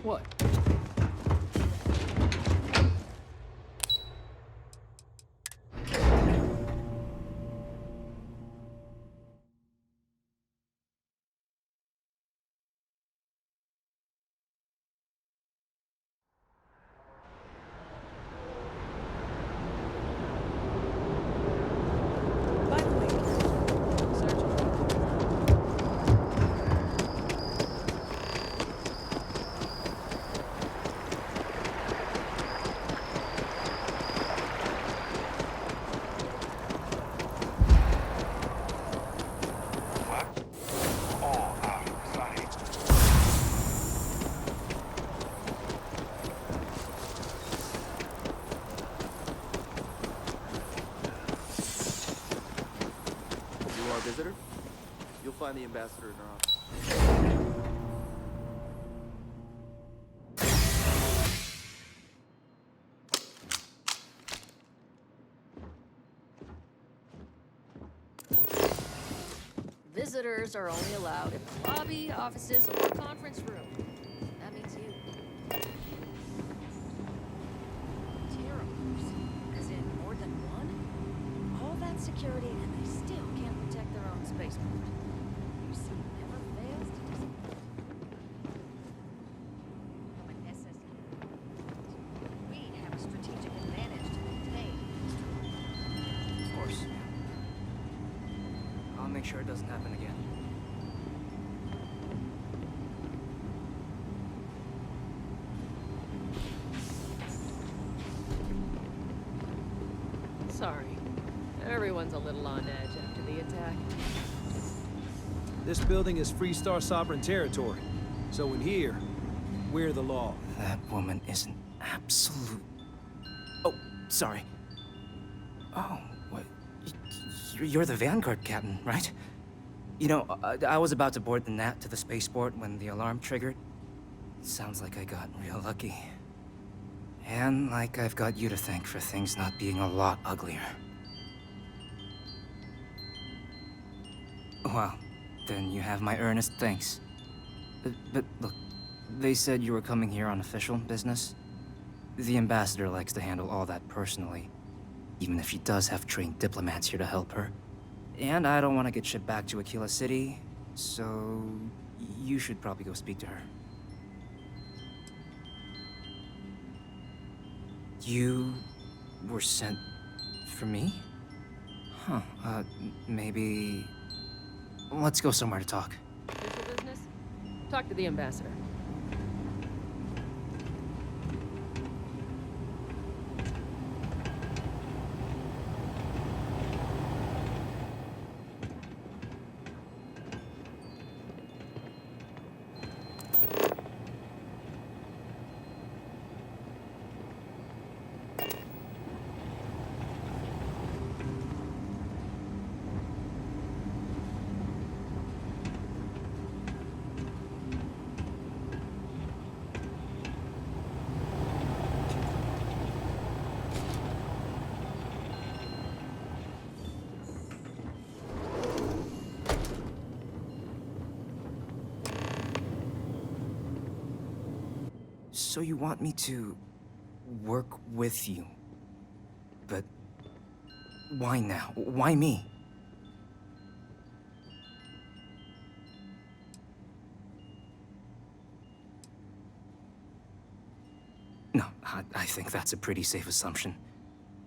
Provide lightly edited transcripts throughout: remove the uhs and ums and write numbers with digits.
What? By the way, Sergeant, What? Oh, sorry. You are a visitor? You'll find the ambassador in her office. visitors are only allowed in the lobby, offices, or conference room. That means you. Terrors, as in more than one? All that security and they still can't protect their own spaceport. UC never fails to disappoint. From a necessity. We have a strategic advantage to maintain. Of course. I'll make sure it doesn't happen again. Sorry. Everyone's a little on edge after the attack. This building is Free Star sovereign territory. So in here, we're the law. That woman is an absolute... Oh, sorry. Oh, what? You're the Vanguard captain, right? You know, I was about to board the Nat to the spaceport when the alarm triggered. Sounds like I got real lucky. And like I've got you to thank for things not being a lot uglier. Well, then you have my earnest thanks. But look, they said you were coming here on official business. The ambassador likes to handle all that personally, even if she does have trained diplomats here to help her. And I don't want to get shipped back to Aquila City, so you should probably go speak to her. You were sent for me? Huh, maybe... Let's go somewhere to talk. Official business? Talk to the ambassador. So you want me to work with you? But why now? Why me? No, I think that's a pretty safe assumption.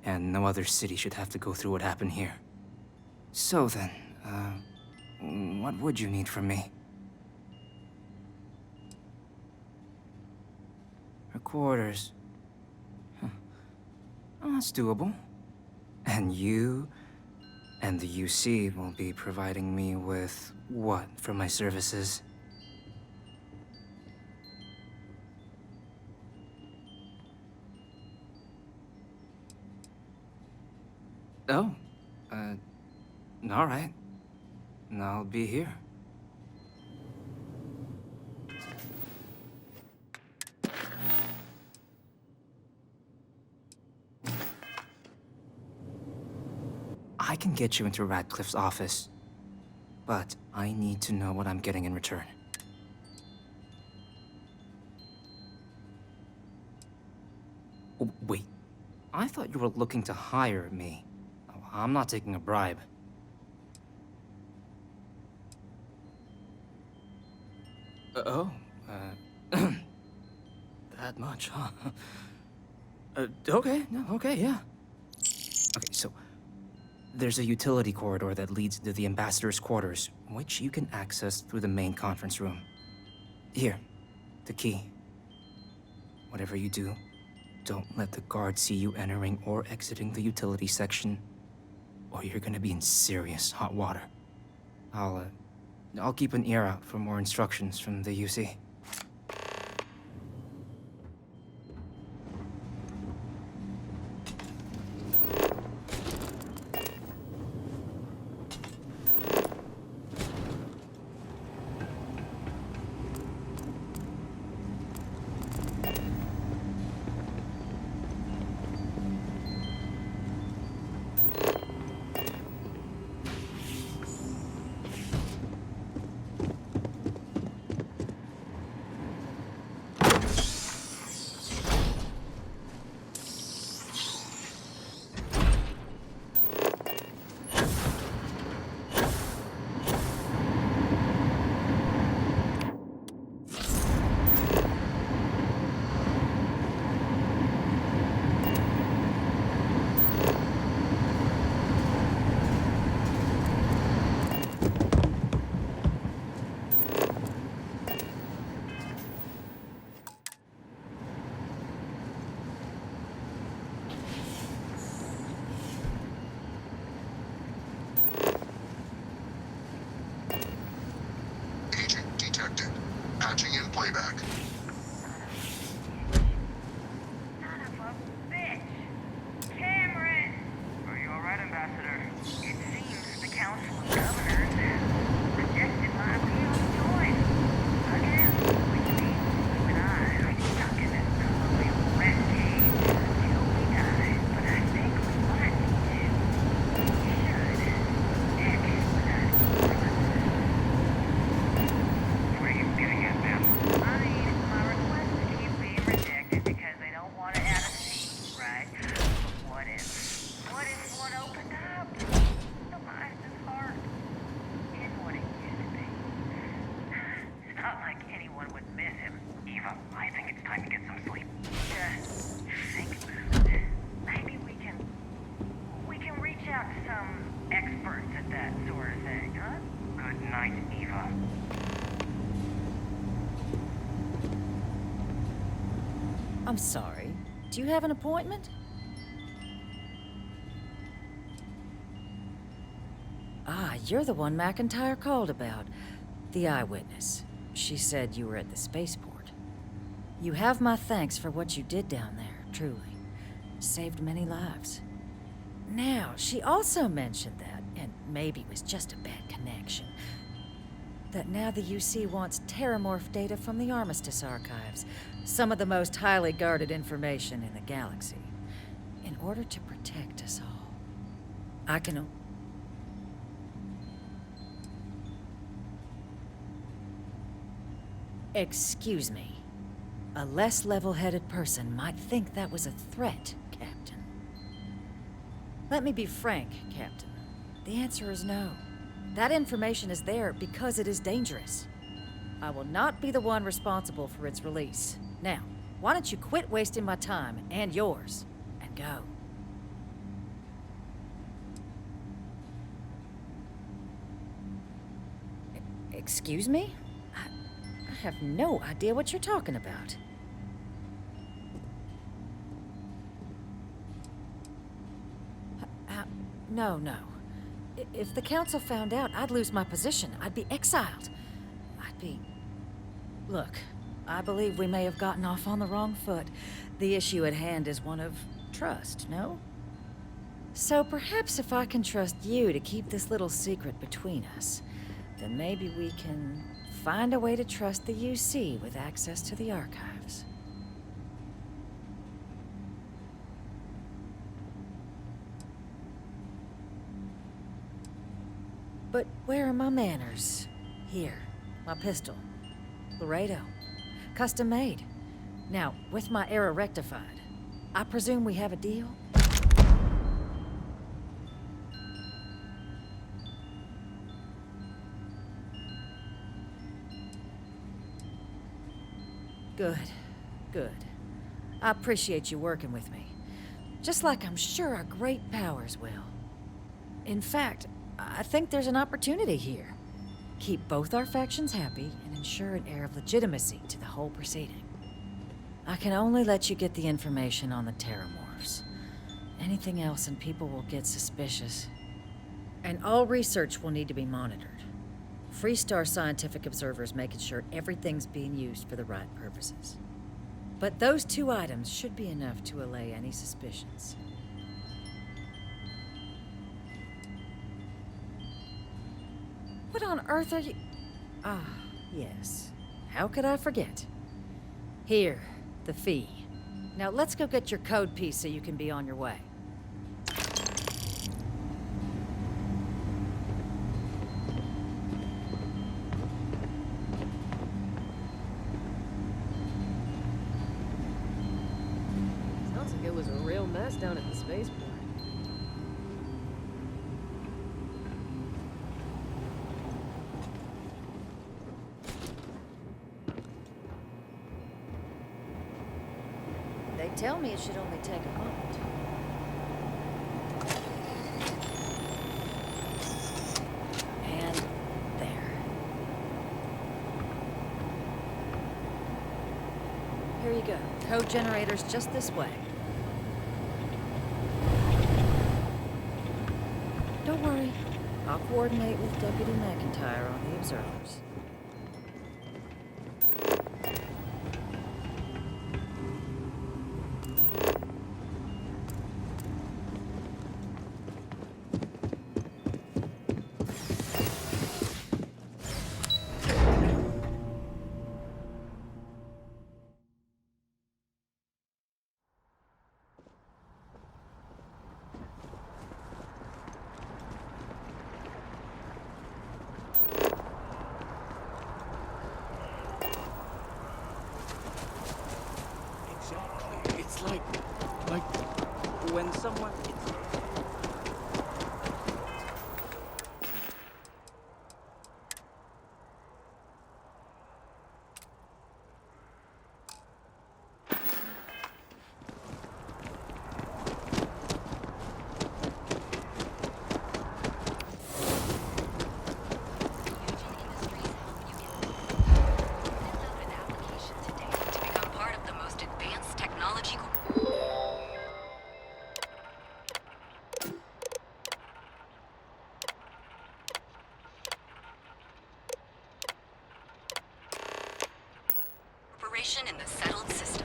And no other city should have to go through what happened here. So then, what would you need from me? Her quarters. Huh. Oh, that's doable. And you and the UC will be providing me with what for my services? Oh, all right. I'll be here. I can get you into Radcliffe's office, but I need to know what I'm getting in return. you were looking to hire me. I'm not taking a bribe. That much, huh? Okay, no, okay, yeah. Okay, so there's a utility corridor that leads to the ambassador's quarters, which you can access through the main conference room. Here, the key. Whatever you do, don't let the guards see you entering or exiting the utility section, or you're gonna be in serious hot water. I'll keep an ear out for more instructions from the UC. Agent detected. Patching in playback. Son of a bitch! Cameron! Are you alright, Ambassador? It seems the Council of Governors has rejected my appeal to join. Again, which means you and I are stuck in this proverbial rat cage until we die. But I think we might need to. We should. Expedite. What are you getting at, ma'am? I mean, my request keeps being rejected because they don't want to add a seat, right? But what if? What if one opened up? The mind is hard. Is what it used to be. It's not like anyone would miss him. Eva, I think it's time to get some sleep. Just think about it. Maybe we can reach out to some experts at that sort of thing, huh? Good night, Eva. I'm sorry. Do you have an appointment? Ah, you're the one McIntyre called about. The eyewitness. She said you were at the spaceport. You have my thanks for what you did down there, truly. Saved many lives. Now, she also mentioned that, and maybe it was just a bad connection, that now the UC wants terramorph data from the Armistice archives, some of the most highly guarded information in the galaxy, in order to protect us all. I can... Excuse me. A less level-headed person might think that was a threat, Captain. Let me be frank, Captain. The answer is no. That information is there because it is dangerous. I will not be the one responsible for its release. Now, why don't you quit wasting my time and yours, and go? Excuse me? I have no idea what you're talking about. No, no. If the council found out, I'd lose my position. I'd be exiled. I'd be... Look, I believe we may have gotten off on the wrong foot. The issue at hand is one of trust, no? So perhaps if I can trust you to keep this little secret between us, then maybe we can find a way to trust the UC with access to the archives. But where are my manners? Here, my pistol. Laredo. Custom made. Now, with my error rectified, I presume we have a deal? Good, good. I appreciate you working with me. Just like I'm sure our great powers will. In fact, I think there's an opportunity here. Keep both our factions happy and ensure an air of legitimacy to the whole proceeding. I can only let you get the information on the Terramorphs. Anything else and people will get suspicious. And all research will need to be monitored. Freestar scientific observers making sure everything's being used for the right purposes. But those 2 items should be enough to allay any suspicions. What on earth are you... Ah, yes. How could I forget? Here, the fee. Now let's go get your code piece so you can be on your way. Sounds like it was a real mess down at the spaceport. They tell me it should only take a moment. And there. Here you go. Code generator's just this way. Don't worry. I'll coordinate with Deputy McIntyre on the observers. Exactly. It's like when someone... Operation in the settled systems.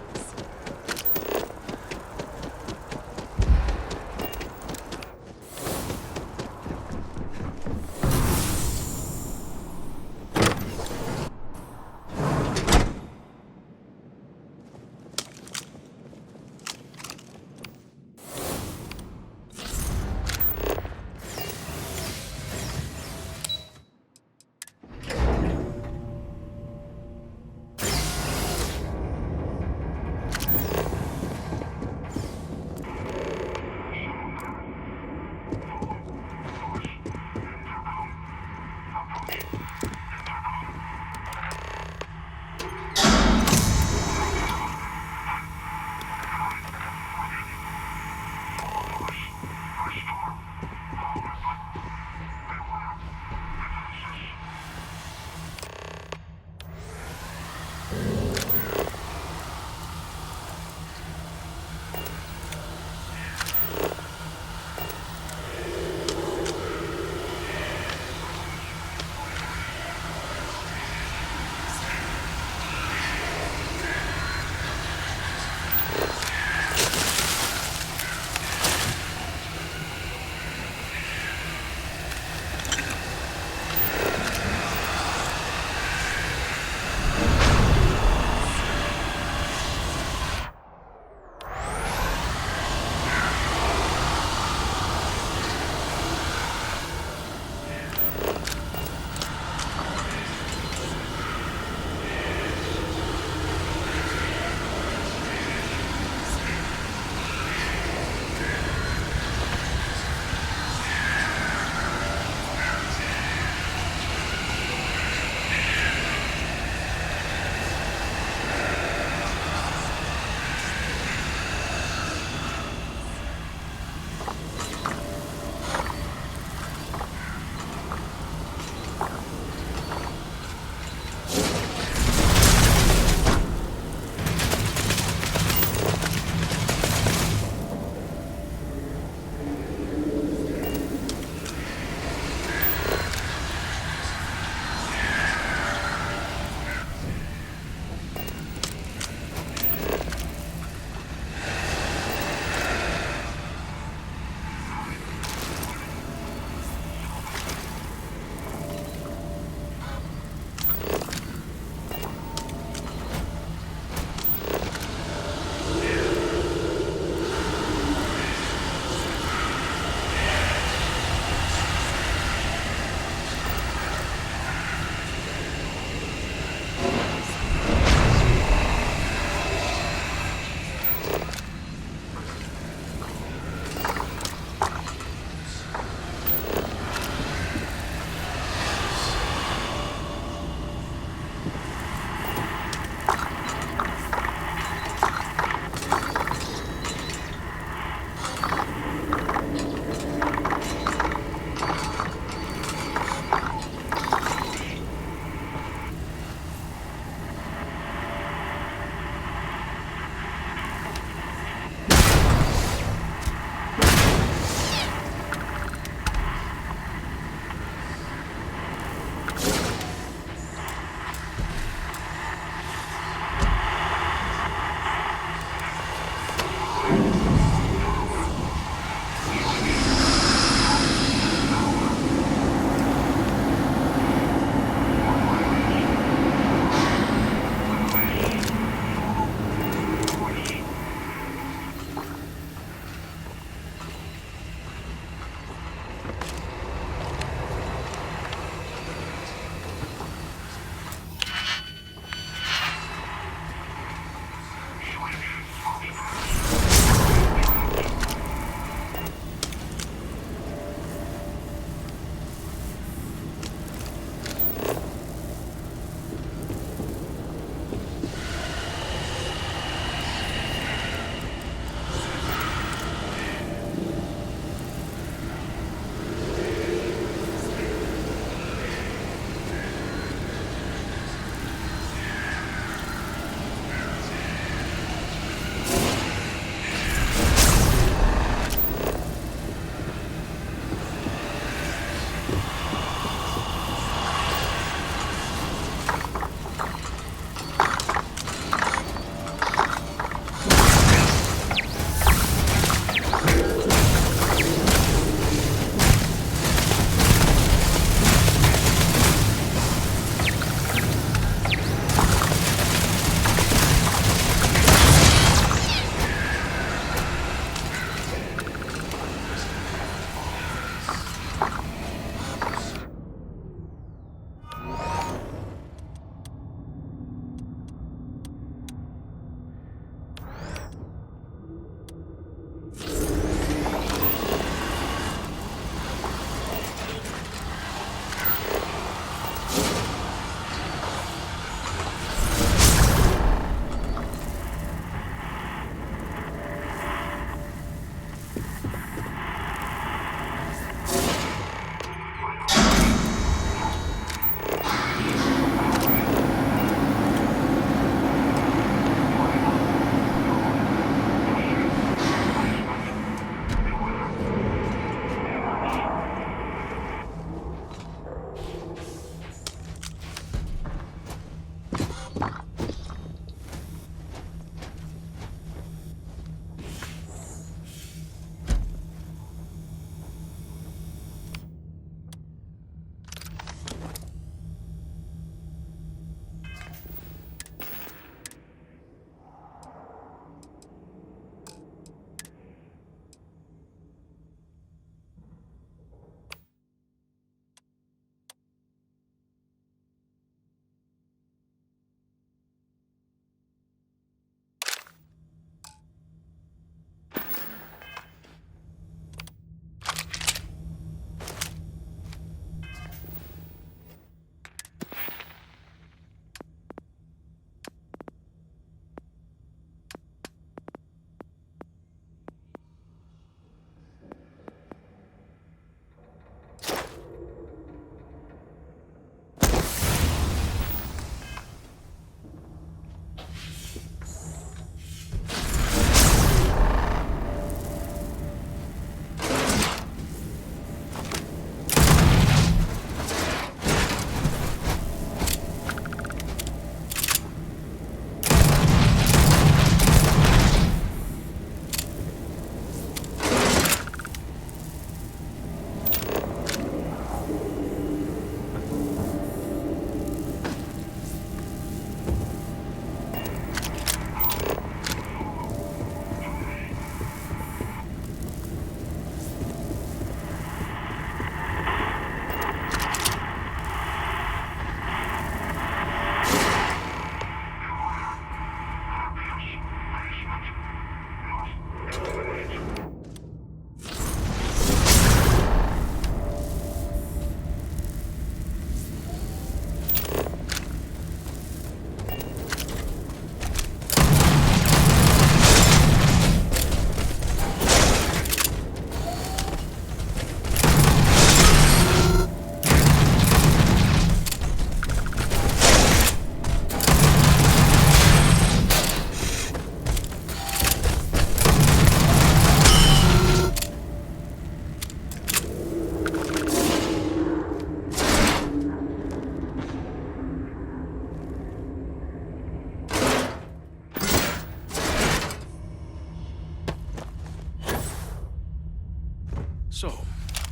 So,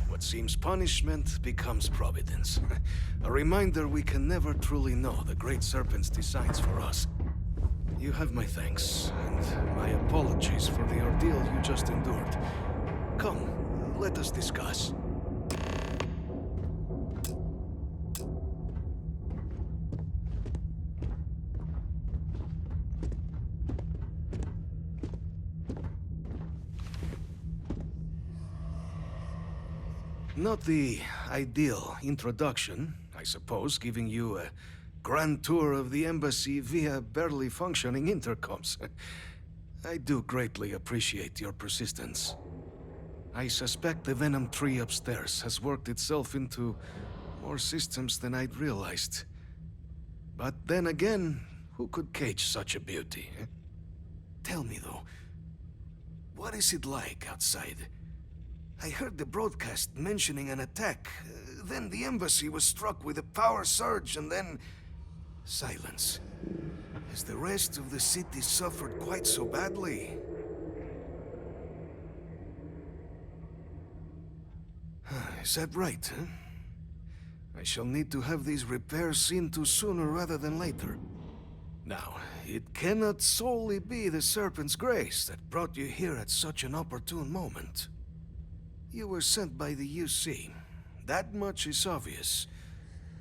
what seems punishment becomes providence. A reminder we can never truly know the Great Serpent's designs for us. You have my thanks, and my apologies for the ordeal you just endured. Come, let us discuss. Not the ideal introduction, I suppose, giving you a grand tour of the embassy via barely functioning intercoms. I do greatly appreciate your persistence. I suspect the Venom tree upstairs has worked itself into more systems than I'd realized. But then again, who could cage such a beauty? Tell me though, what is it like outside? I heard the broadcast mentioning an attack. Then the embassy was struck with a power surge, and then... silence. Has the rest of the city suffered quite so badly? Is that right, huh? I shall need to have these repairs seen to sooner rather than later. Now, it cannot solely be the Serpent's grace that brought you here at such an opportune moment. You were sent by the UC. That much is obvious.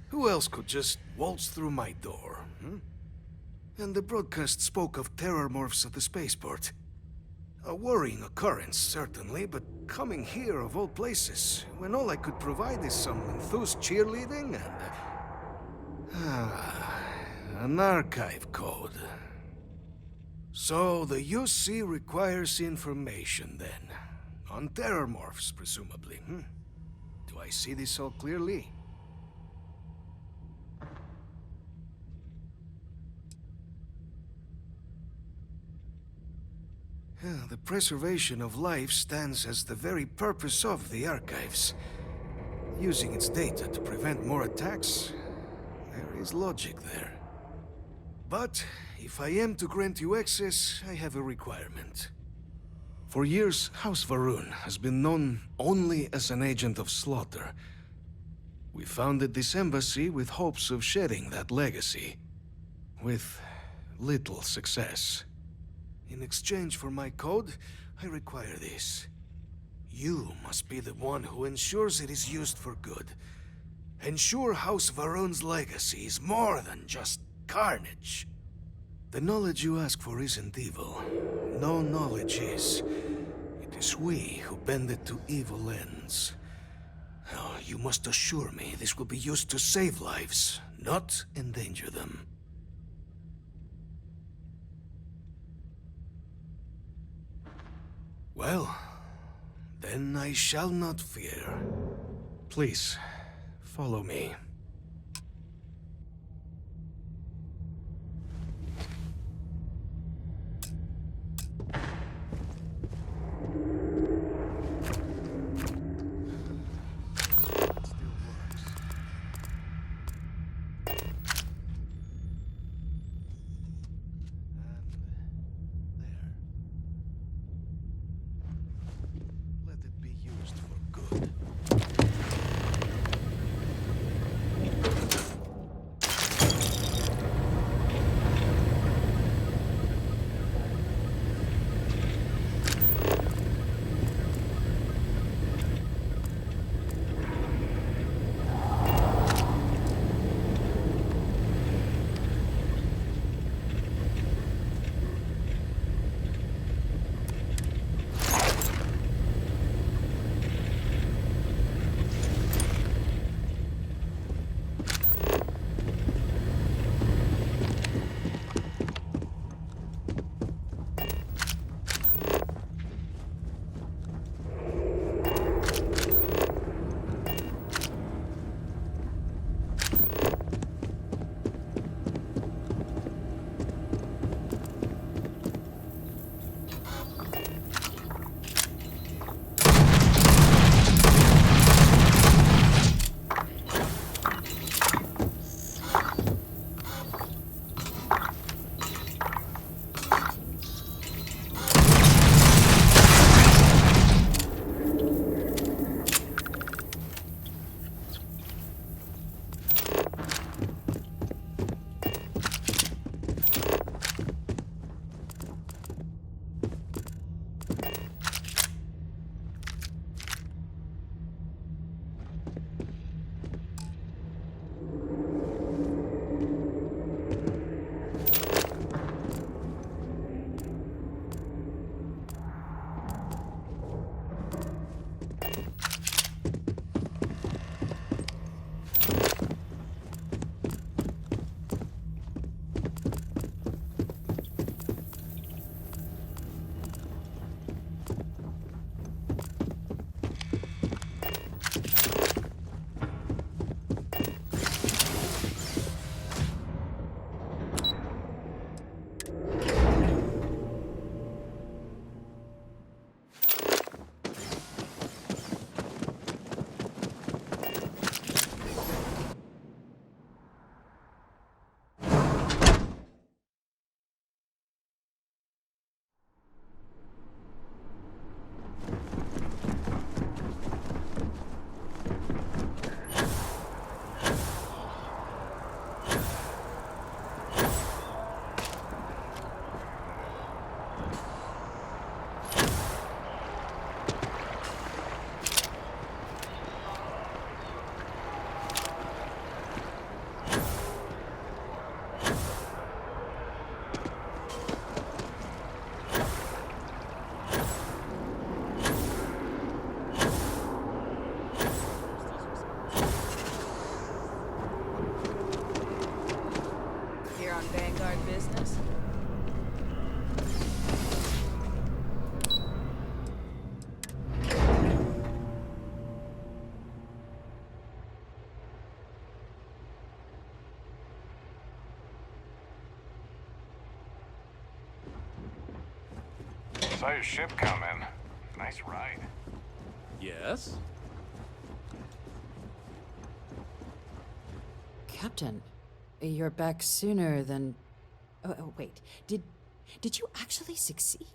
Who else could just waltz through my door, hmm? And the broadcast spoke of terror morphs at the spaceport. A worrying occurrence, certainly, but coming here of all places, when all I could provide is some enthused cheerleading and... an archive code. So the UC requires information, then. On terror morphs, presumably, hmm? Do I see this all clearly? The preservation of life stands as the very purpose of the archives. Using its data to prevent more attacks, there is logic there. But if I am to grant you access, I have a requirement. For years, House Varun has been known only as an agent of slaughter. We founded this embassy with hopes of shedding that legacy. With little success. In exchange for my code, I require this. You must be the one who ensures it is used for good. Ensure House Varun's legacy is more than just carnage. The knowledge you ask for isn't evil. No knowledge is. It is we who bend it to evil ends. Oh, you must assure me this will be used to save lives, not endanger them. Well, then I shall not fear. Please, follow me. Saw your ship come in. Nice ride. Yes? Captain, you're back sooner than... Oh, wait. Did you actually succeed?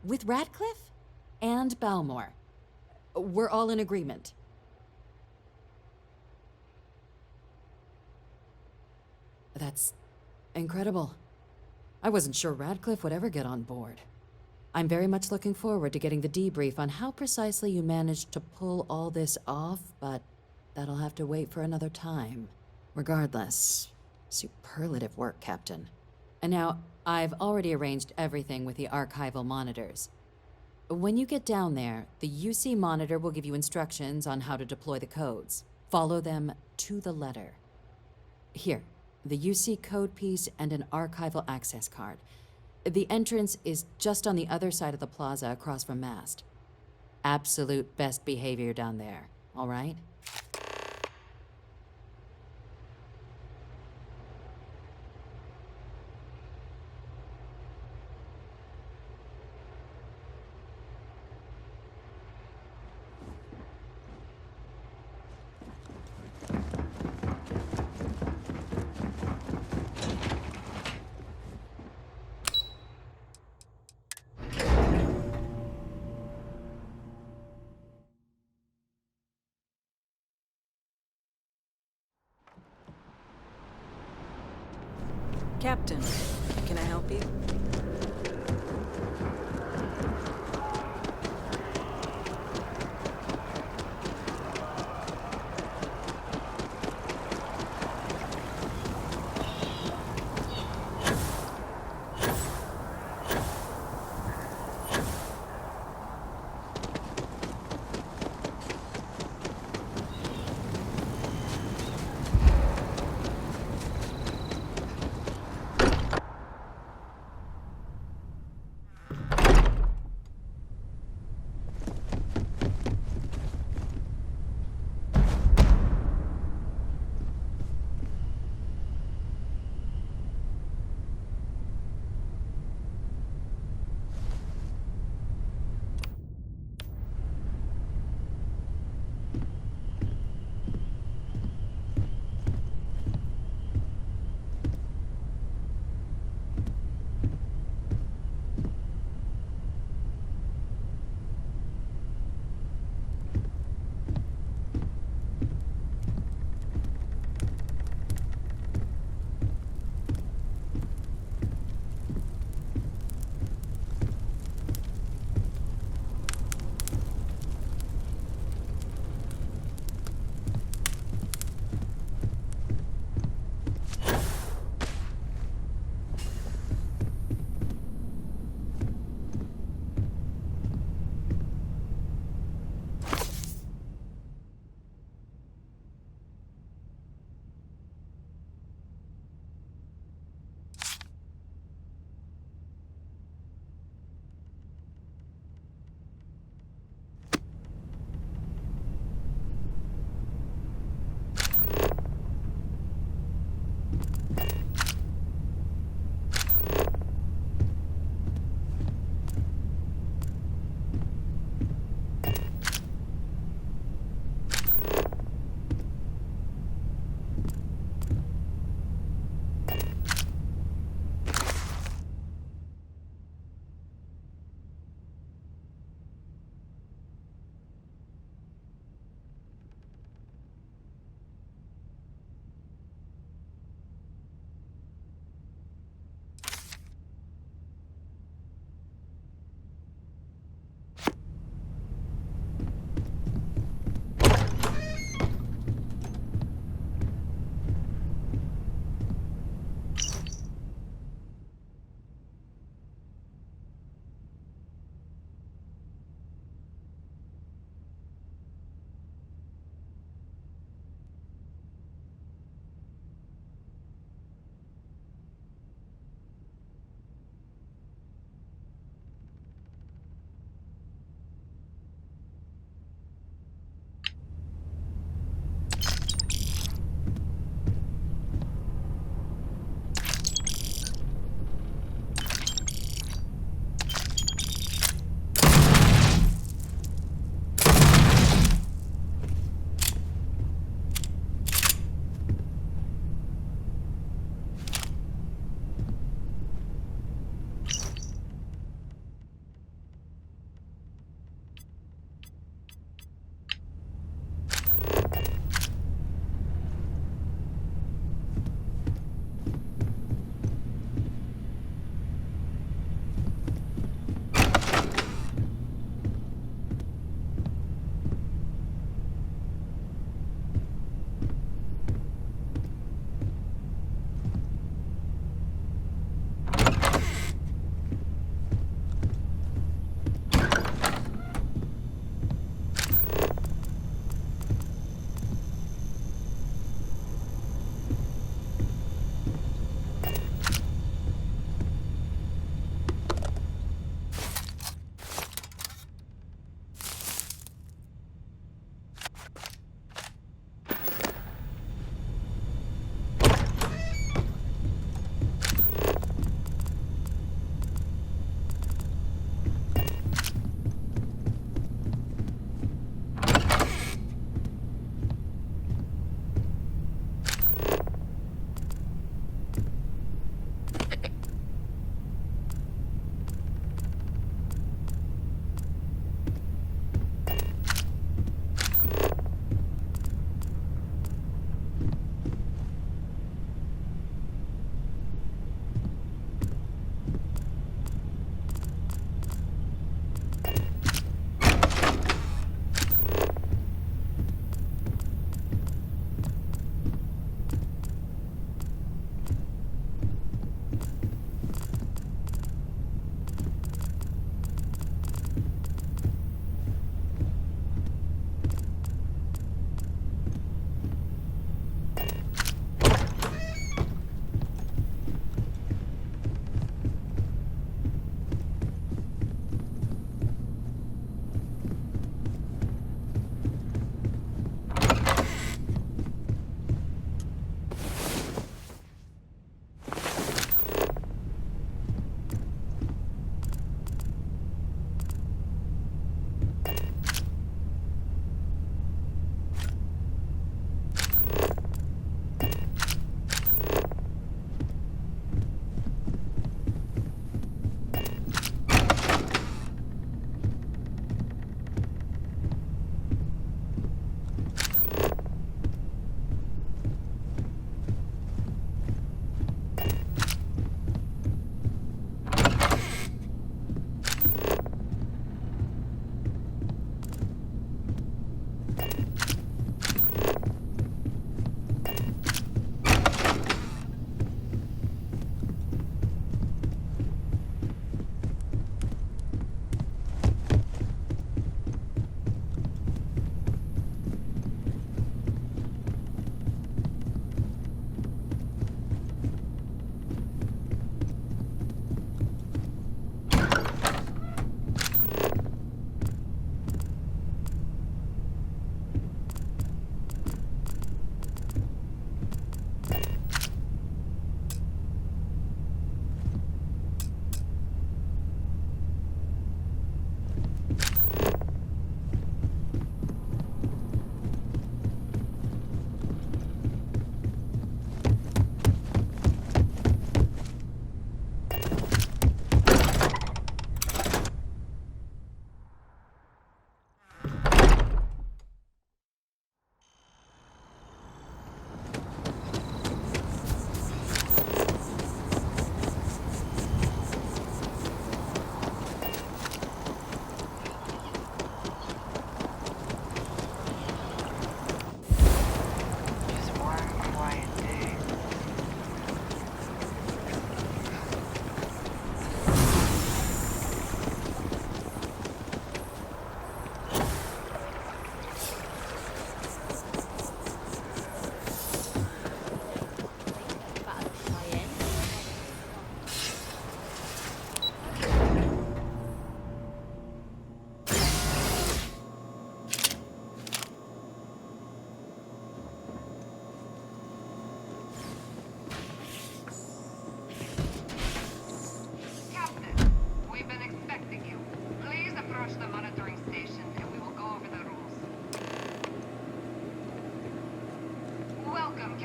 With Radcliffe? And Balmore? We're all in agreement. That's incredible. I wasn't sure Radcliffe would ever get on board. I'm very much looking forward to getting the debrief on how precisely you managed to pull all this off, but that'll have to wait for another time. Regardless, superlative work, Captain. And now, I've already arranged everything with the archival monitors. When you get down there, the UC monitor will give you instructions on how to deploy the codes. Follow them to the letter. Here, the UC code piece and an archival access card. The entrance is just on the other side of the plaza across from Mast. Absolute best behavior down there, all right? Captain, can I help you?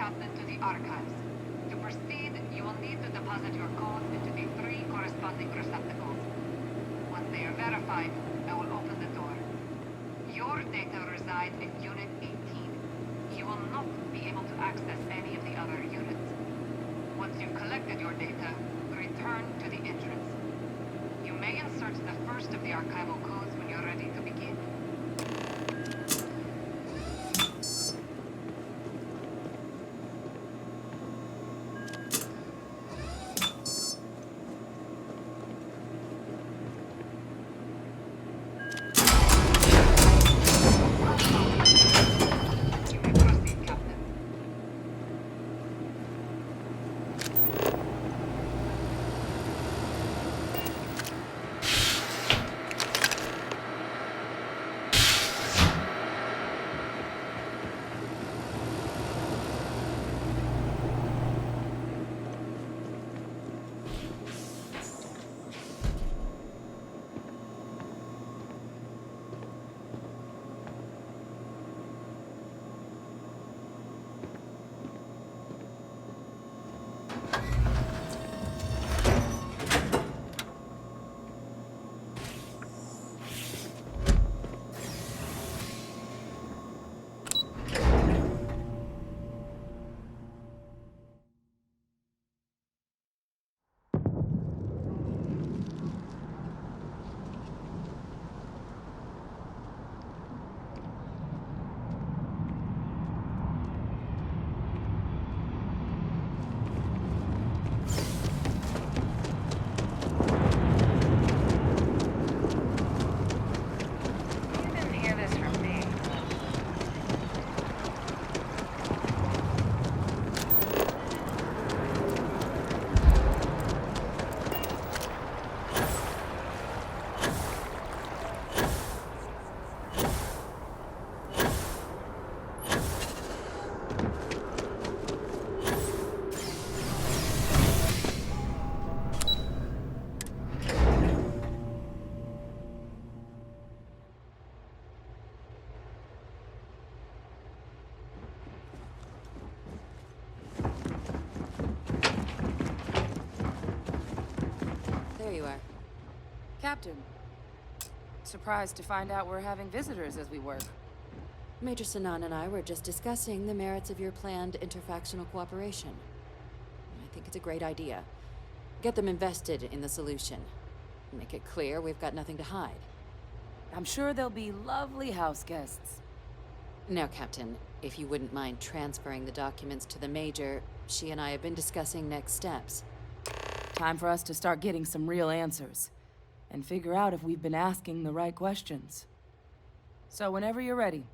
Captain to the archives. To proceed, you will need to deposit your codes into the 3 corresponding receptacles. Once they are verified, I will open the door. Your data reside in Unit 18. You will not be able to access any of the other units. Once you've collected your data, return to the entrance. You may insert the first of the archival codes when you're ready to begin. You may proceed, Captain. You didn't hear this from me. There you are. Captain. Surprised to find out we're having visitors as we work. Major Sanan and I were just discussing the merits of your planned interfactional cooperation. I think it's a great idea. Get them invested in the solution. Make it clear we've got nothing to hide. I'm sure they'll be lovely house guests. Now, Captain, if you wouldn't mind transferring the documents to the Major, she and I have been discussing next steps. Time for us to start getting some real answers. And figure out if we've been asking the right questions. So whenever you're ready.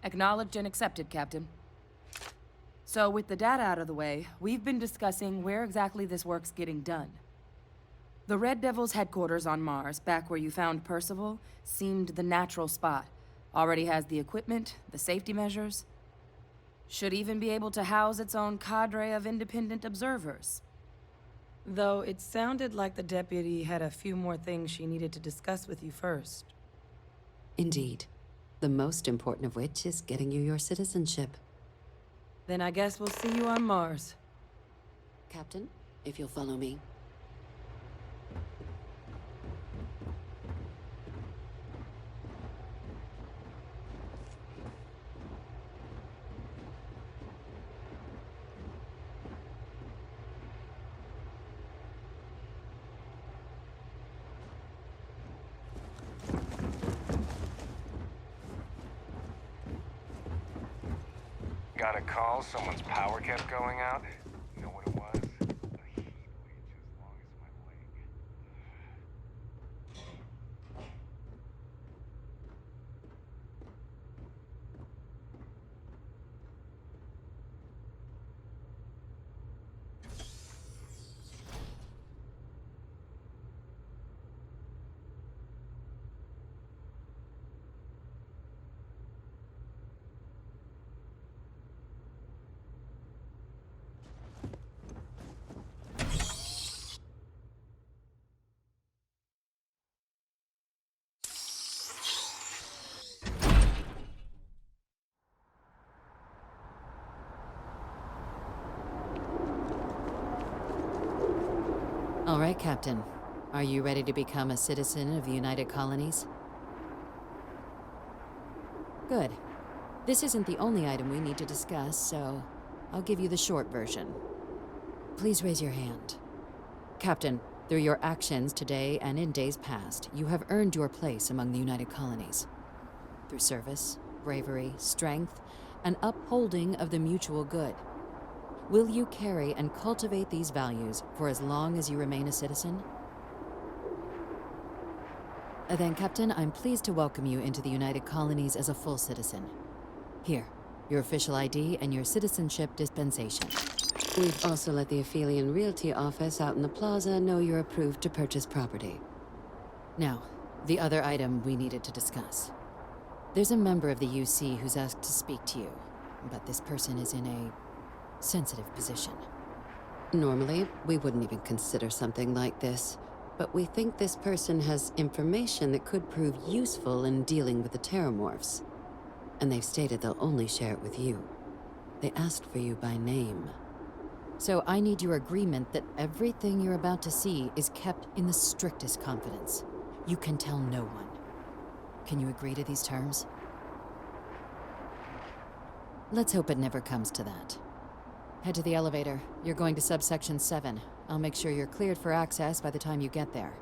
Acknowledged and accepted, Captain. So with the data out of the way, we've been discussing where exactly this work's getting done. The Red Devil's headquarters on Mars, back where you found Percival, seemed the natural spot. Already has the equipment, the safety measures. Should even be able to house its own cadre of independent observers. Though it sounded like the deputy had a few more things she needed to discuss with you first. Indeed. The most important of which is getting you your citizenship. Then I guess we'll see you on Mars. Captain, if you'll follow me. Got a call, someone's power kept going out. You know what it was? A heat wave as long as my leg. All right, Captain. Are you ready to become a citizen of the United Colonies? Good. This isn't the only item we need to discuss, so I'll give you the short version. Please raise your hand. Captain, through your actions today and in days past, you have earned your place among the United Colonies. Through service, bravery, strength, and upholding of the mutual good. Will you carry and cultivate these values for as long as you remain a citizen? Then, Captain, I'm pleased to welcome you into the United Colonies as a full citizen. Here, your official ID and your citizenship dispensation. We've also let the Aphelion Realty office out in the plaza know you're approved to purchase property. Now, the other item we needed to discuss. There's a member of the UC who's asked to speak to you, but this person is in a sensitive position. Normally, we wouldn't even consider something like this, but we think this person has information that could prove useful in dealing with the Terramorphs. And they've stated they'll only share it with you. They asked for you by name. So I need your agreement that everything you're about to see is kept in the strictest confidence. You can tell no one. Can you agree to these terms? Let's hope it never comes to that. Head to the elevator. You're going to subsection 7. I'll make sure you're cleared for access by the time you get there.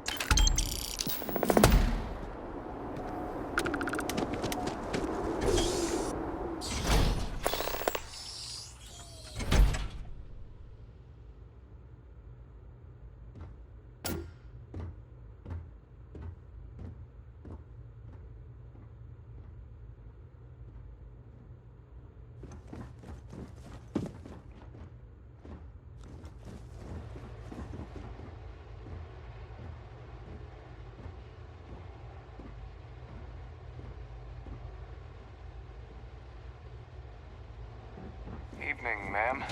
Evening, ma'am.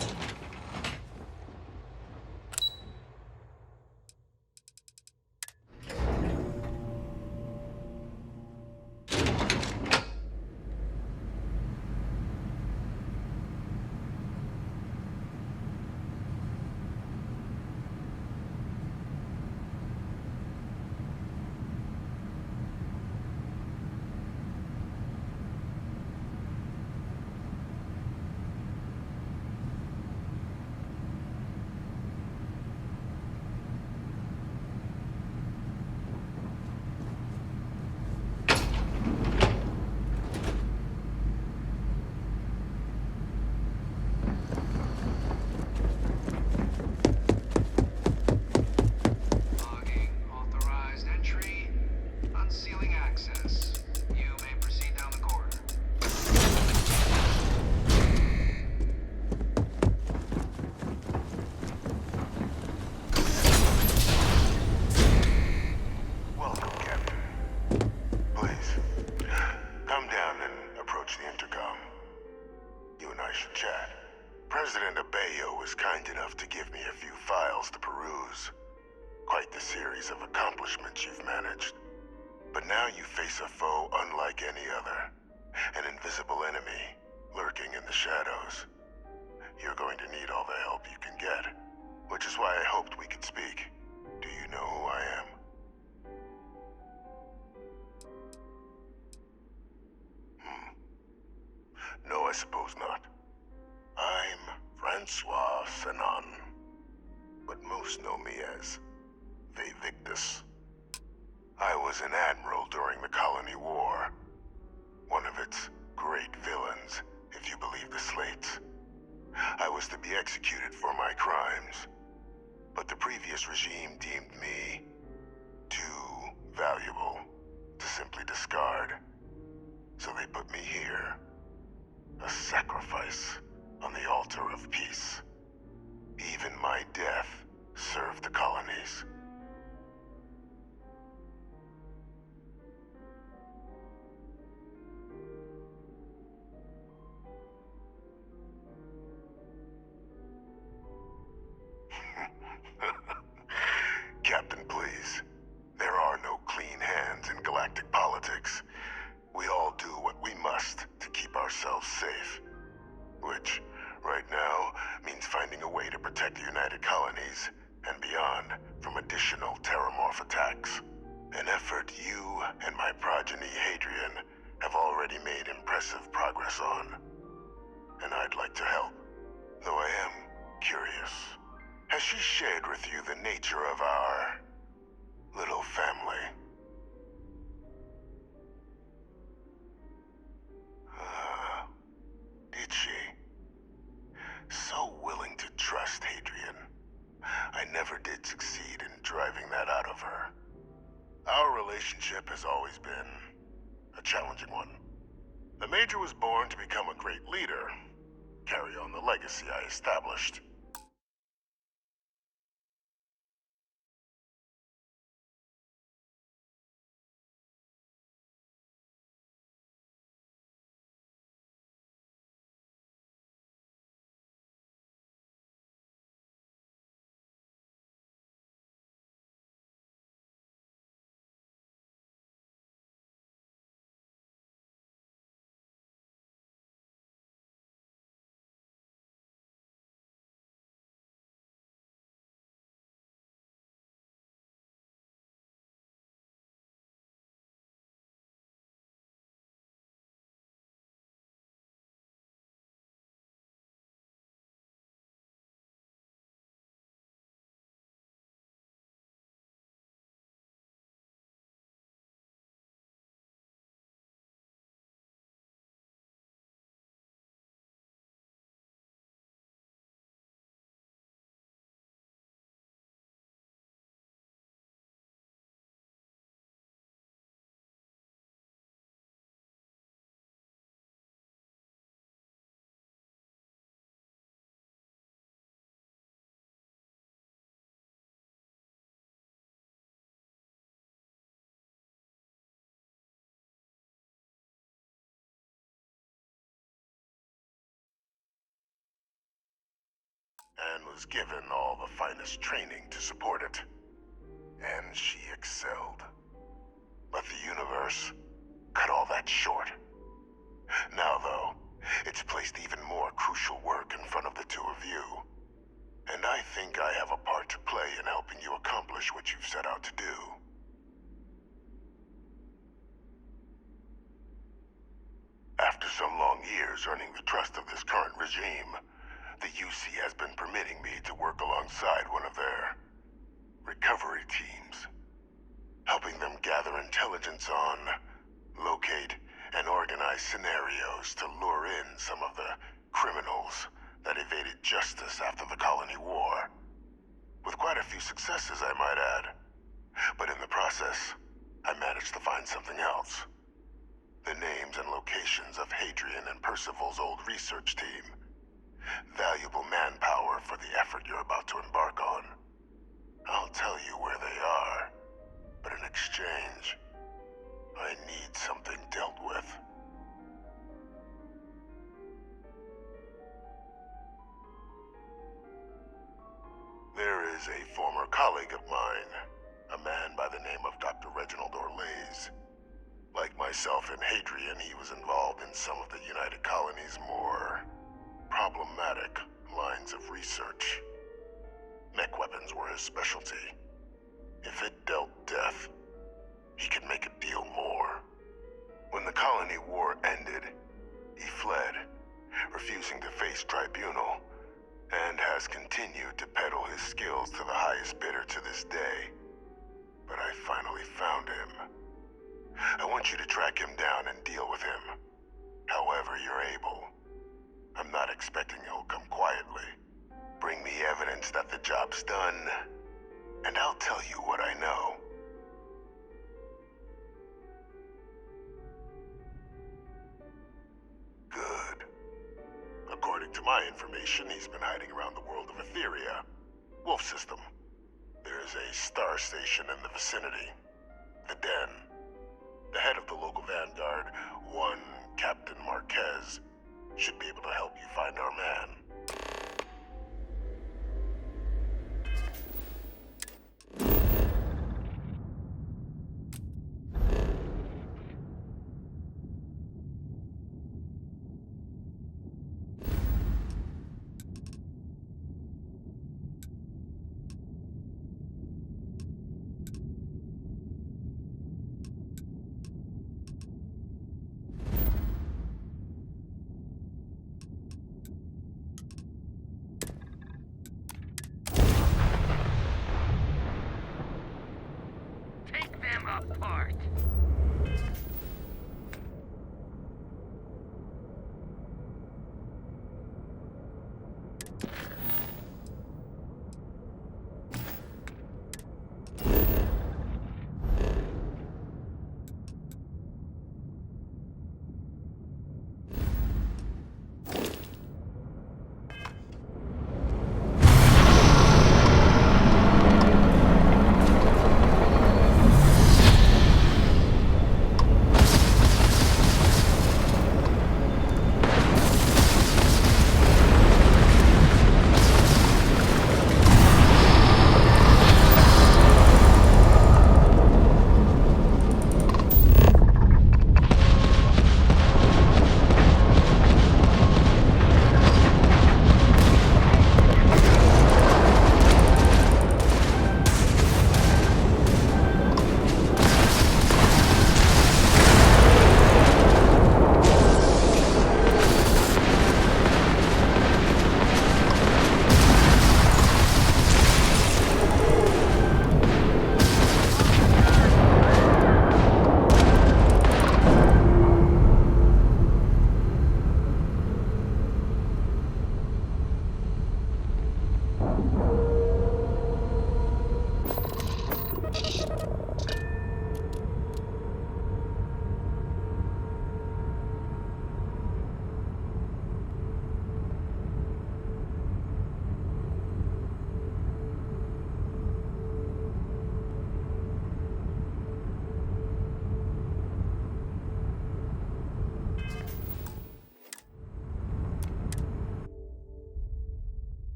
I suppose not. I'm Francois Fanon, but most know me as Victus. I was an admiral during the Colony War. One of its great villains, if you believe the slates. I was to be executed for my crimes, but the previous regime deemed me too valuable to simply discard. So they put me here. A sacrifice on the altar of peace. Even my death served the colonies. Captain, please. There are no clean hands in galactic politics. We all do what we must to keep ourselves safe. Which, right now, means finding a way to protect the United Colonies and beyond from additional An effort you and my progeny Hadrian have already made impressive progress on. And I'd like to help, though I am curious. Has she shared with you the nature of our little family? Did she? So willing to trust Hadrian. I never did succeed in driving that out of her. Our relationship has always been a challenging one. The Major was born to become a great leader, carry on the legacy I established. And was given all the finest training to support it. And she excelled. But the universe cut all that short. Now, though, it's placed even more crucial work in front of the two of you. And I think I have a part to play in helping you accomplish what you've set out to do. After some long years earning the trust of this current regime, the UC has been permitting me to work alongside one of their recovery teams, helping them gather intelligence on, locate, and organize scenarios to lure in some of the criminals that evaded justice after the Colony War. With quite a few successes, I might add. But in the process, I managed to find something else. The names and locations of Hadrian and Percival's old research team. Valuable manpower for the effort you're about to embark on. I'll tell you where they are, but in exchange, I need something dealt with. There is a former colleague of mine, a man by the name of Dr. Reginald Orlaise. Like myself and Hadrian, he was involved in some of the United Colony's more problematic lines of research. Mech weapons were his specialty. If it dealt death, he could make a deal more. When the Colony War ended, he fled, refusing to face tribunal, and has continued to peddle his skills to the highest bidder to this day. But I finally found him. I want you to track him down and deal with him, however you're able. I'm not expecting he'll come quietly. Bring me evidence that the job's done, and I'll tell you what I know. Good. According to my information, he's been hiding around the world of Etheria. Wolf system. There's a star station in the vicinity. The Den. The head of the local vanguard, one Captain Marquez, should be able to help you find our man. apart.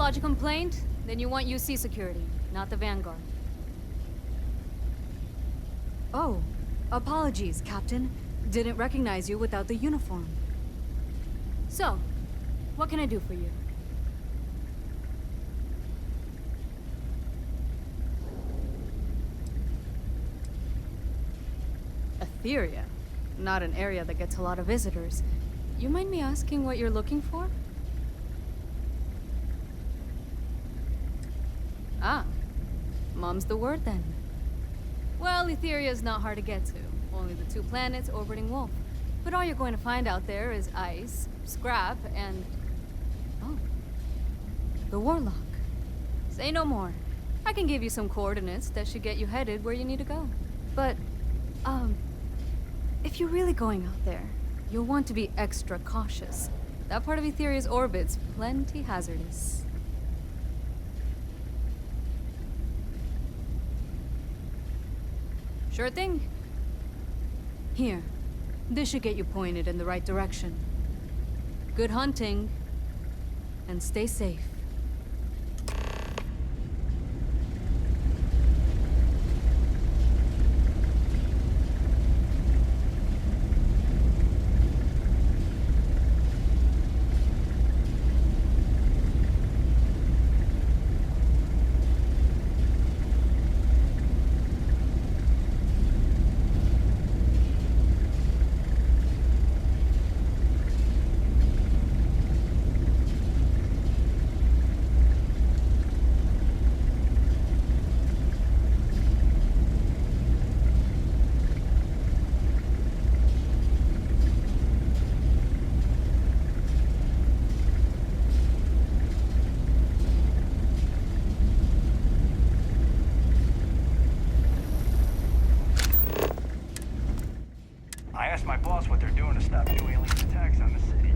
lodge a complaint, then you want UC security, not the Vanguard. Oh, apologies, Captain. Didn't recognize you without the uniform. So, what can I do for you? Etheria. Not an area that gets a lot of visitors. You mind me asking what you're looking for? Ah, mom's the word then. Well, Etheria is not hard to get to. Only the 2 planets orbiting Wolf. But all you're going to find out there is ice, scrap, and... oh. The Warlock. Say no more. I can give you some coordinates that should get you headed where you need to go. But, if you're really going out there, you'll want to be extra cautious. That part of Etheria's orbit's plenty hazardous. Sure thing. Here. This should get you pointed in the right direction. Good hunting. And stay safe. I asked my boss what they're doing to stop new alien attacks on the city.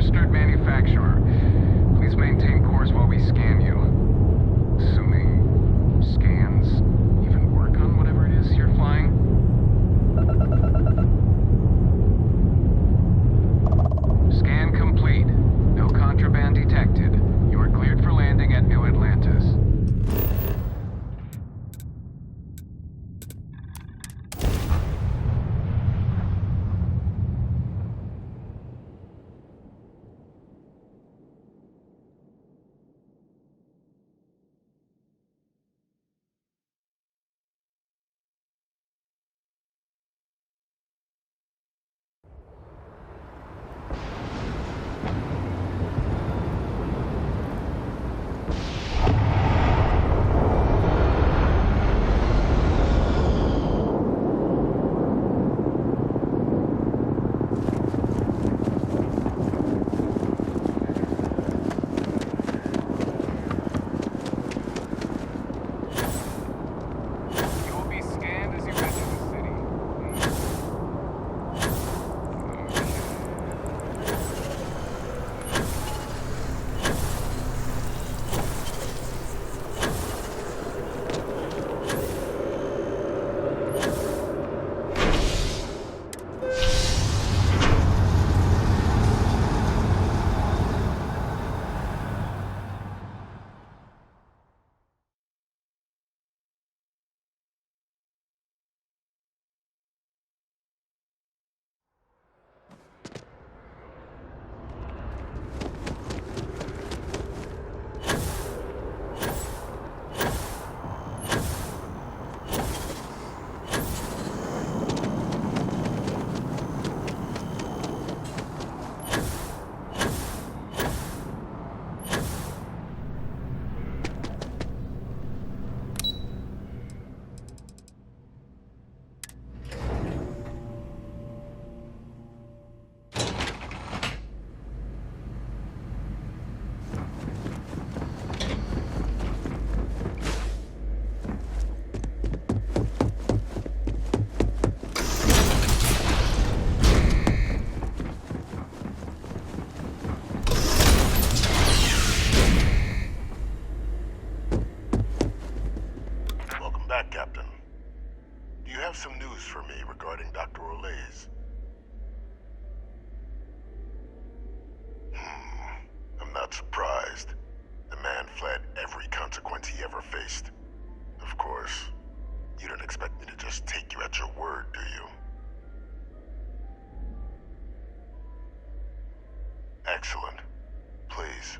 registered manufacturer. Please maintain course while we scan you. Assuming scans even work on whatever it is you're flying. Scan complete. No contraband detected. You are cleared for landing at New Atlantis. You will be scanned as you enter the city. Welcome back, Captain. Do you have some news for me regarding Dr. Olays? I'm not surprised. The man fled every consequence he ever faced. Of course, you don't expect me to just take you at your word, do you? Excellent. Please,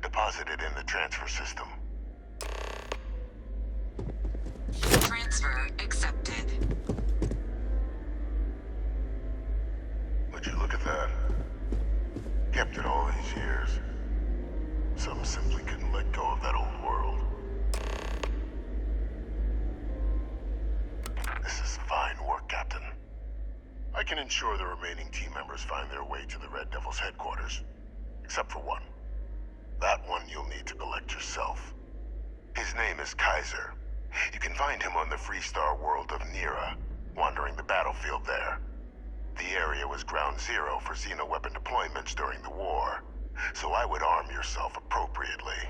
deposit it in the transfer system. Transfer accepted. Would you look at that? Kept it all these years. Some simply couldn't let go of that old world. This is fine work, Captain. I can ensure the remaining team members find their way to the Red Devil's headquarters. Except for one. That one you'll need to collect yourself. His name is Kaiser. You can find him on the Freestar world of Nira, wandering the battlefield there. The area was ground zero for xeno-weapon deployments during the war, so I would arm yourself appropriately.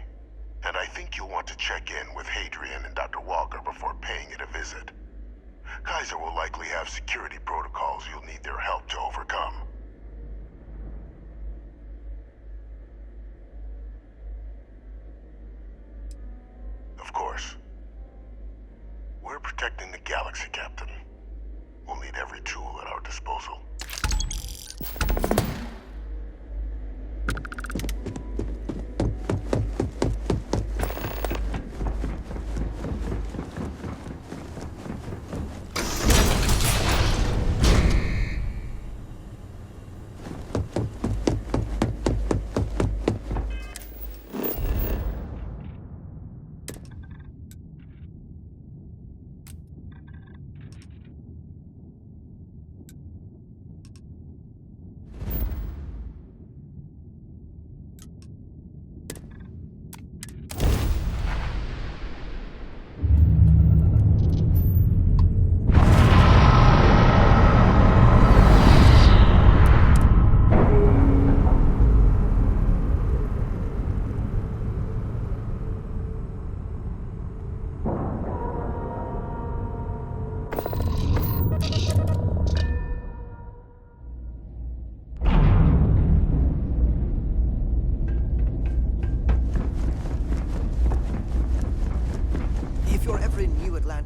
And I think you'll want to check in with Hadrian and Dr. Walker before paying it a visit. Kaiser will likely have security protocols you'll need their help to overcome. Of course. We're protecting the galaxy, Captain. We'll need every tool at our disposal.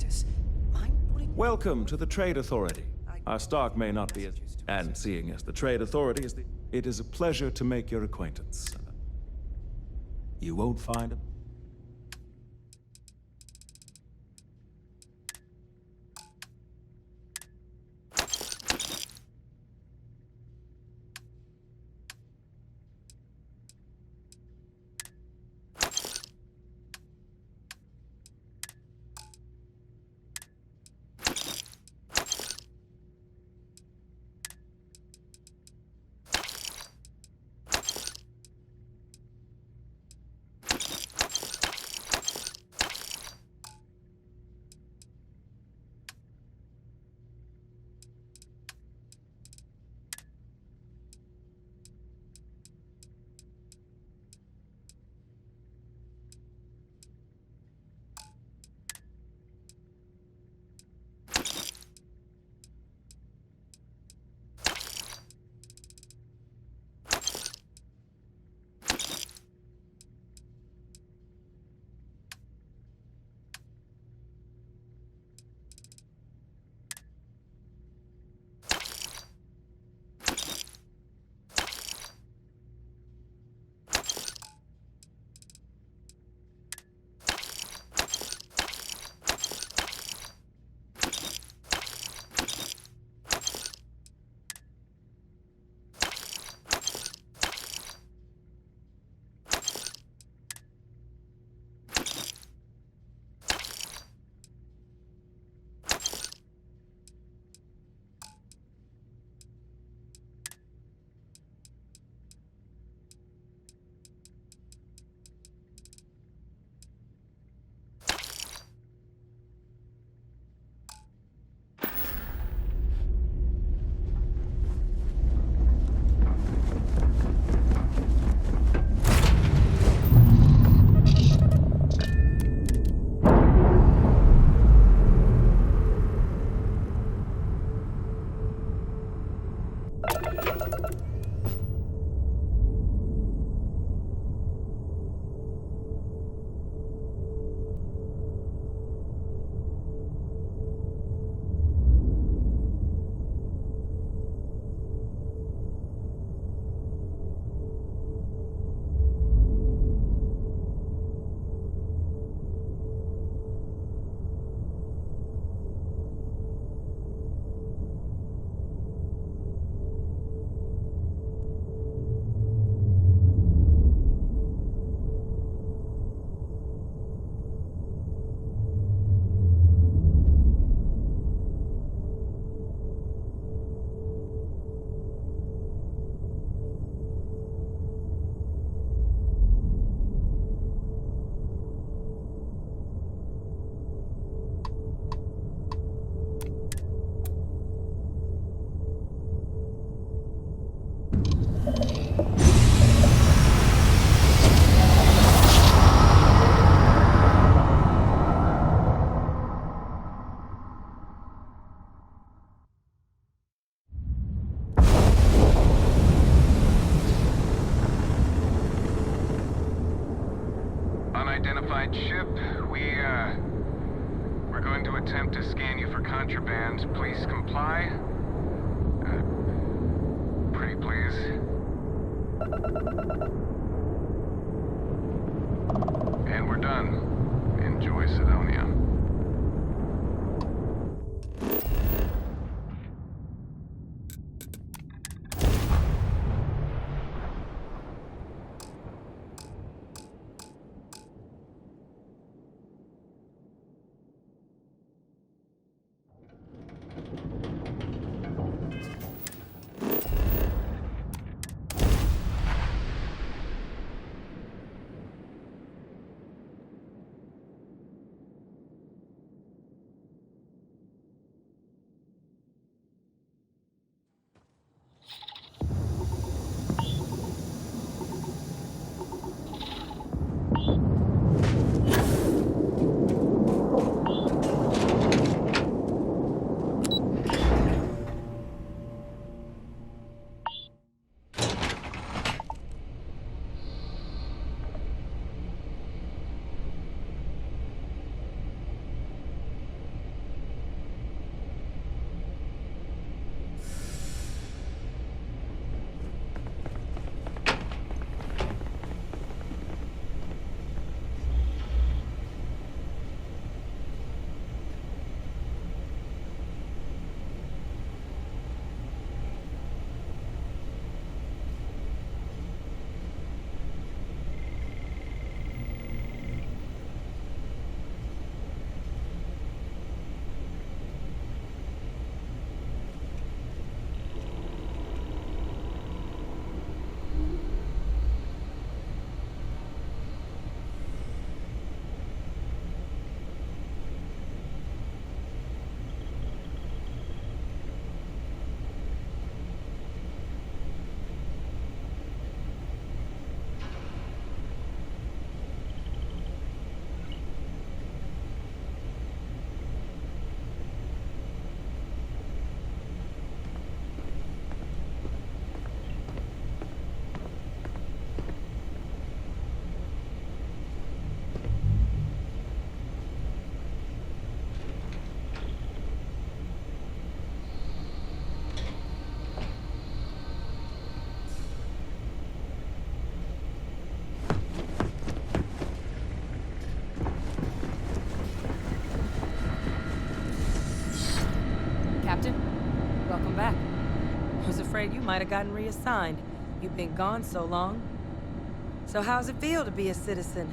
practice. Mind putting... Welcome to the Trade Authority. Our stock may not be as... And seeing as the Trade Authority is the... It is a pleasure to make your acquaintance. You won't find it. Unidentified ship, we're going to attempt to scan you for contraband. Please comply. Pretty please. And we're done. Enjoy Sidonia. afraid you might have gotten reassigned. You've been gone so long. So how's it feel to be a citizen?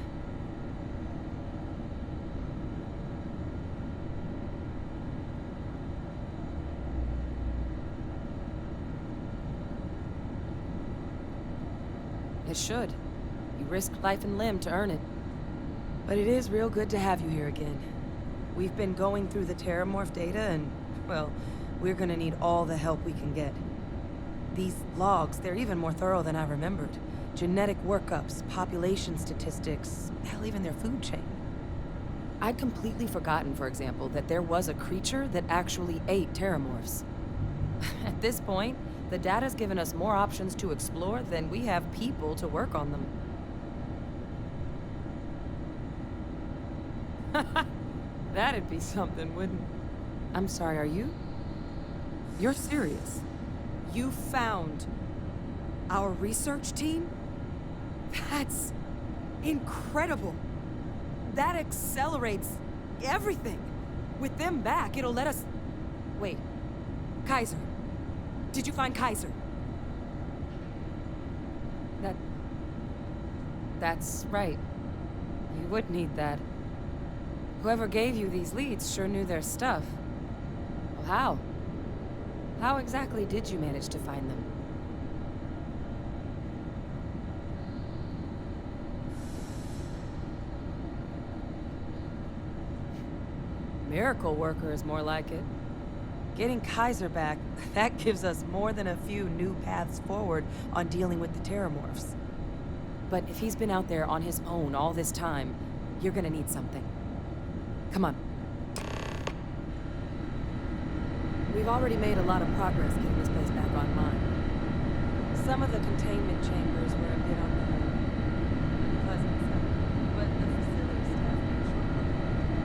It should. You risked life and limb to earn it. But it is real good to have you here again. We've been going through the Terramorph data and, well, we're gonna need all the help we can get. These logs, they're even more thorough than I remembered. Genetic workups, population statistics, hell, even their food chain. I'd completely forgotten, for example, that there was a creature that actually ate Terramorphs. At this point, the data's given us more options to explore than we have people to work on them. That'd be something, wouldn't it? I'm sorry, are you? You're serious? You found our research team? That's incredible. That accelerates everything. With them back, it'll let us... Wait. Kaiser. Did you find Kaiser? That's right. You would need that. Whoever gave you these leads sure knew their stuff. Well, how? How exactly did you manage to find them? Miracle worker is more like it. Getting Kaiser back, that gives us more than a few new paths forward on dealing with the Terramorphs. But if he's been out there on his own all this time, you're gonna need something. Come on. We've already made a lot of progress getting this place back online. Some of the containment chambers were a bit on the unpleasant side, but the facility staff made short work of it.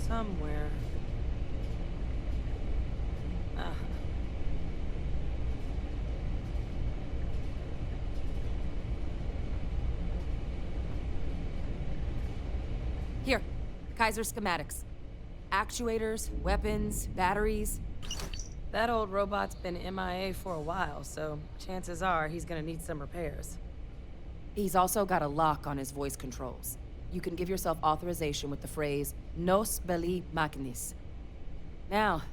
Somewhere. Here, Kaiser schematics. Actuators, weapons, batteries. That old robot's been MIA for a while, so chances are he's gonna need some repairs. He's also got a lock on his voice controls. You can give yourself authorization with the phrase, Nos belli machinis. Now,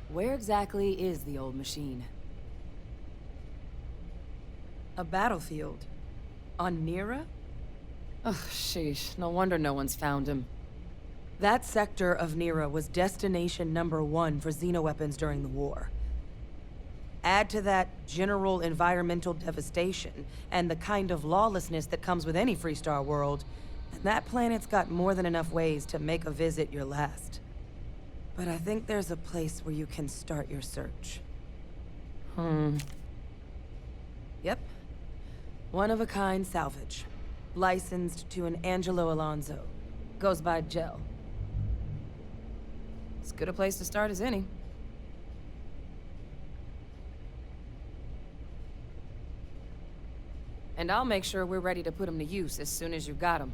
where exactly is the old machine? A battlefield. On Nira? Ugh, sheesh. No wonder no one's found him. That sector of Nira was destination #1 for xenoweapons during the war. Add to that general environmental devastation and the kind of lawlessness that comes with any Freestar world, and that planet's got more than enough ways to make a visit your last. But I think there's a place where you can start your search. Yep. One-of-a-kind salvage. Licensed to an Angelo Alonso. Goes by Gel. As good a place to start as any. And I'll make sure we're ready to put them to use as soon as you got them.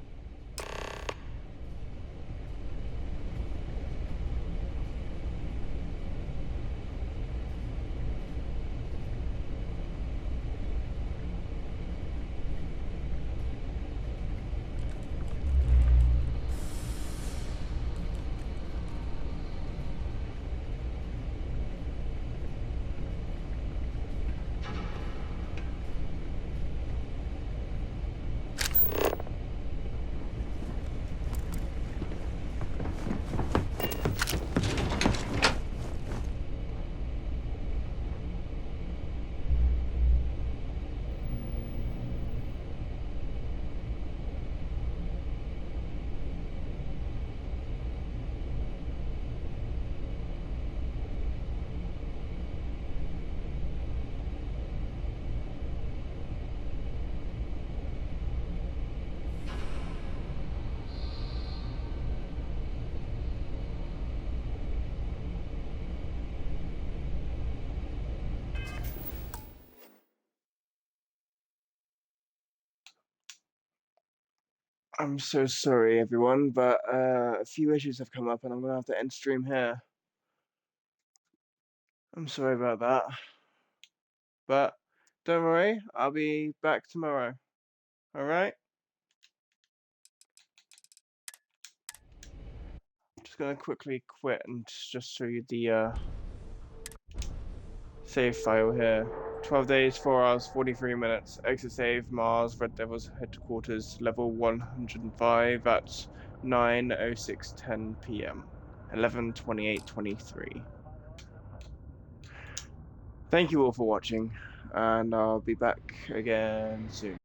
I'm so sorry, everyone, but a few issues have come up and I'm gonna have to end stream here. I'm sorry about that. But don't worry, I'll be back tomorrow. Alright? Just gonna quickly quit and just show you the save file here. 12 days, 4 hours, 43 minutes. Exit save, Mars, Red Devils headquarters, level 105 at 9:06:10 p.m. 11:28:23. Thank you all for watching, and I'll be back again soon.